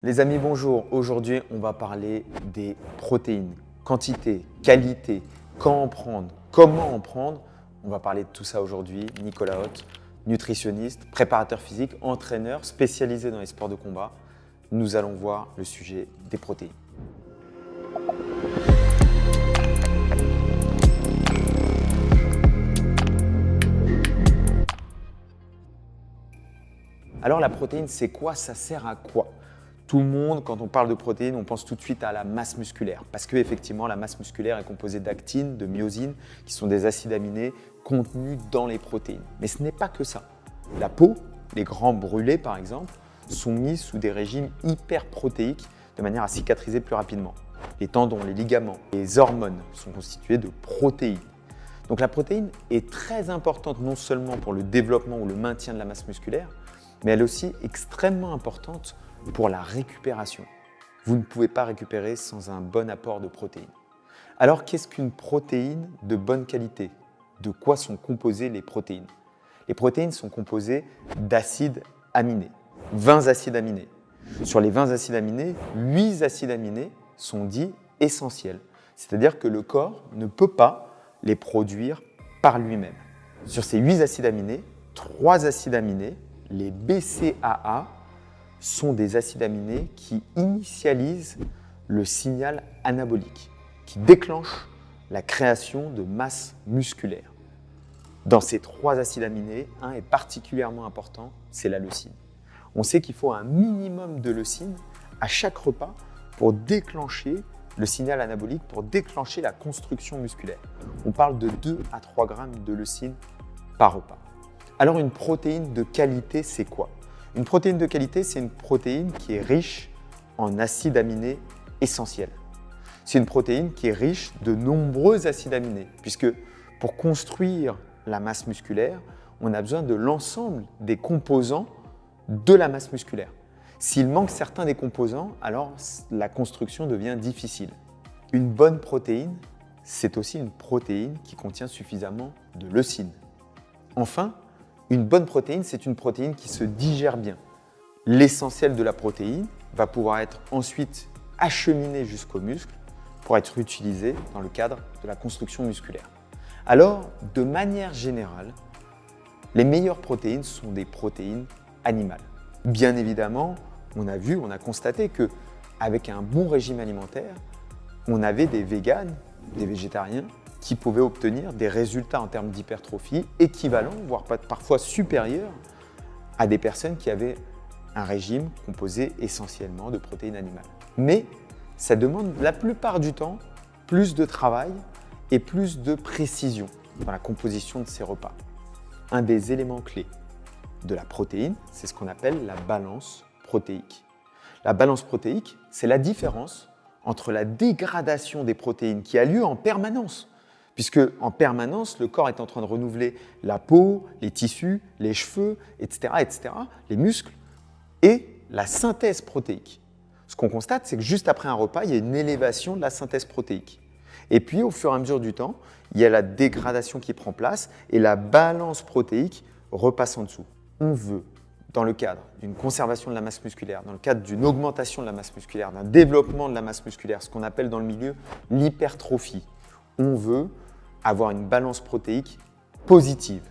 Les amis, bonjour. Aujourd'hui, on va parler des protéines. Quantité, qualité, quand en prendre, comment en prendre. On va parler de tout ça aujourd'hui. Nicolas Hott, nutritionniste, préparateur physique, entraîneur spécialisé dans les sports de combat. Nous allons voir le sujet des protéines. Alors la protéine, c'est quoi? Ça sert à quoi? Tout le monde, quand on parle de protéines, on pense tout de suite à la masse musculaire. Parce qu'effectivement, la masse musculaire est composée d'actine, de myosine, qui sont des acides aminés contenus dans les protéines. Mais ce n'est pas que ça. La peau, les grands brûlés par exemple, sont mis sous des régimes hyperprotéiques de manière à cicatriser plus rapidement. Les tendons, les ligaments, les hormones sont constitués de protéines. Donc la protéine est très importante non seulement pour le développement ou le maintien de la masse musculaire, mais elle est aussi extrêmement importante pour la récupération. Vous ne pouvez pas récupérer sans un bon apport de protéines. Alors, qu'est-ce qu'une protéine de bonne qualité? De quoi sont composées les protéines? Les protéines sont composées d'acides aminés, 20 acides aminés. Sur les 20 acides aminés, 8 acides aminés sont dits essentiels, c'est-à-dire que le corps ne peut pas les produire par lui-même. Sur ces 8 acides aminés, 3 acides aminés, les BCAA, sont des acides aminés qui initialisent le signal anabolique, qui déclenche la création de masse musculaire. Dans ces 3 acides aminés, un est particulièrement important, c'est la leucine. On sait qu'il faut un minimum de leucine à chaque repas pour déclencher le signal anabolique, pour déclencher la construction musculaire. On parle de 2 à 3 grammes de leucine par repas. Alors une protéine de qualité, c'est quoi? Une protéine de qualité, c'est une protéine qui est riche en acides aminés essentiels. C'est une protéine qui est riche de nombreux acides aminés, puisque pour construire la masse musculaire, on a besoin de l'ensemble des composants de la masse musculaire. S'il manque certains des composants, alors la construction devient difficile. Une bonne protéine, c'est aussi une protéine qui contient suffisamment de leucine. Enfin, une bonne protéine, c'est une protéine qui se digère bien. L'essentiel de la protéine va pouvoir être ensuite acheminé jusqu'au muscle pour être utilisé dans le cadre de la construction musculaire. Alors, de manière générale, les meilleures protéines sont des protéines animales. Bien évidemment, on a constaté qu'avec un bon régime alimentaire, on avait des véganes, des végétariens, qui pouvaient obtenir des résultats en termes d'hypertrophie équivalents, voire parfois supérieurs, à des personnes qui avaient un régime composé essentiellement de protéines animales. Mais ça demande la plupart du temps plus de travail et plus de précision dans la composition de ces repas. Un des éléments clés de la protéine, c'est ce qu'on appelle la balance protéique. La balance protéique, c'est la différence entre la dégradation des protéines qui a lieu en permanence, puisque en permanence, le corps est en train de renouveler la peau, les tissus, les cheveux, etc., les muscles, et la synthèse protéique. Ce qu'on constate, c'est que juste après un repas, il y a une élévation de la synthèse protéique. Et puis, au fur et à mesure du temps, il y a la dégradation qui prend place et la balance protéique repasse en dessous. On veut, dans le cadre d'une conservation de la masse musculaire, dans le cadre d'une augmentation de la masse musculaire, d'un développement de la masse musculaire, ce qu'on appelle dans le milieu l'hypertrophie, on veut avoir une balance protéique positive.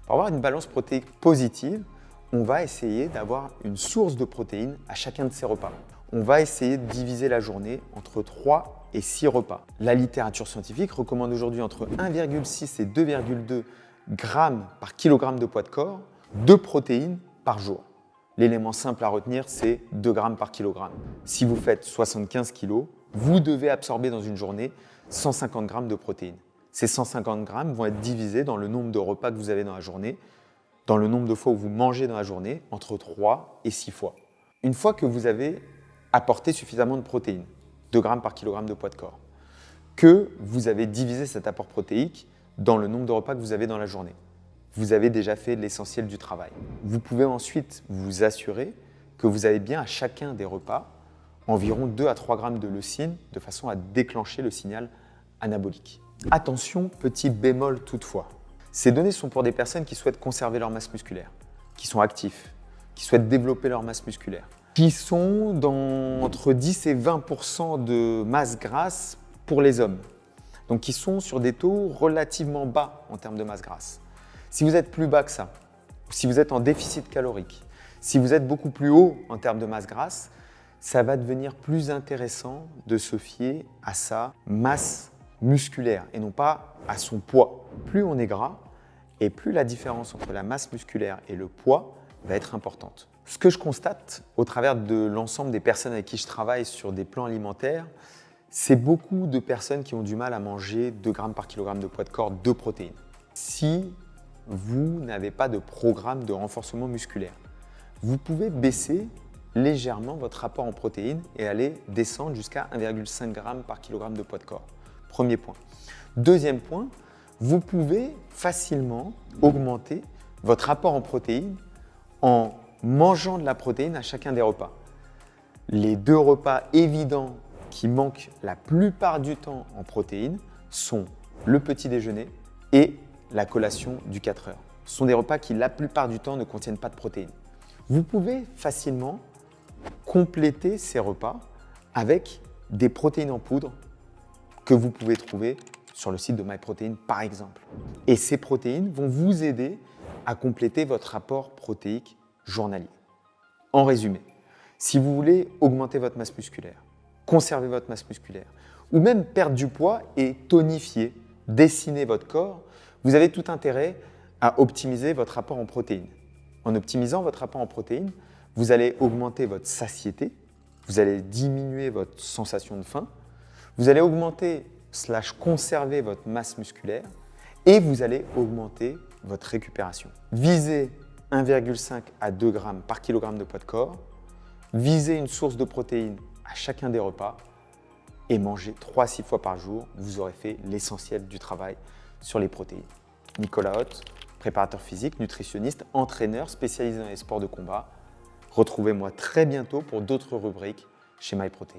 Pour avoir une balance protéique positive, on va essayer d'avoir une source de protéines à chacun de ces repas. On va essayer de diviser la journée entre 3 et 6 repas. La littérature scientifique recommande aujourd'hui entre 1,6 et 2,2 grammes par kilogramme de poids de corps de protéines par jour. L'élément simple à retenir, c'est 2 grammes par kilogramme. Si vous faites 75 kg, vous devez absorber dans une journée 150 grammes de protéines. Ces 150 grammes vont être divisés dans le nombre de repas que vous avez dans la journée, dans le nombre de fois où vous mangez dans la journée, entre 3 et 6 fois. Une fois que vous avez apporté suffisamment de protéines, 2 grammes par kilogramme de poids de corps, que vous avez divisé cet apport protéique dans le nombre de repas que vous avez dans la journée, vous avez déjà fait l'essentiel du travail. Vous pouvez ensuite vous assurer que vous avez bien à chacun des repas environ 2 à 3 grammes de leucine de façon à déclencher le signal anabolique. Attention, petit bémol toutefois. Ces données sont pour des personnes qui souhaitent conserver leur masse musculaire, qui sont actifs, qui souhaitent développer leur masse musculaire, qui sont entre 10 et 20% de masse grasse pour les hommes. Donc qui sont sur des taux relativement bas en termes de masse grasse. Si vous êtes plus bas que ça, si vous êtes en déficit calorique, si vous êtes beaucoup plus haut en termes de masse grasse, ça va devenir plus intéressant de se fier à sa masse musculaire et non pas à son poids. Plus on est gras et plus la différence entre la masse musculaire et le poids va être importante. Ce que je constate au travers de l'ensemble des personnes avec qui je travaille sur des plans alimentaires, c'est beaucoup de personnes qui ont du mal à manger 2 grammes par kilogramme de poids de corps de protéines. Si vous n'avez pas de programme de renforcement musculaire, vous pouvez baisser légèrement votre rapport en protéines et aller descendre jusqu'à 1,5 g par kilogramme de poids de corps. Premier point. Deuxième point, vous pouvez facilement augmenter votre rapport en protéines en mangeant de la protéine à chacun des repas. Les 2 repas évidents qui manquent la plupart du temps en protéines sont le petit déjeuner et la collation du 4 heures. Ce sont des repas qui la plupart du temps ne contiennent pas de protéines. Vous pouvez facilement compléter ces repas avec des protéines en poudre que vous pouvez trouver sur le site de MyProtein par exemple. Et ces protéines vont vous aider à compléter votre apport protéique journalier. En résumé, si vous voulez augmenter votre masse musculaire, conserver votre masse musculaire ou même perdre du poids et tonifier, dessiner votre corps, vous avez tout intérêt à optimiser votre apport en protéines. En optimisant votre apport en protéines, vous allez augmenter votre satiété, vous allez diminuer votre sensation de faim, vous allez augmenter / conserver votre masse musculaire et vous allez augmenter votre récupération. Visez 1,5 à 2 grammes par kilogramme de poids de corps, visez une source de protéines à chacun des repas et mangez 3 à 6 fois par jour. Vous aurez fait l'essentiel du travail sur les protéines. Nicolas Hott, préparateur physique, nutritionniste, entraîneur spécialisé dans les sports de combat. Retrouvez-moi très bientôt pour d'autres rubriques chez MyProtein.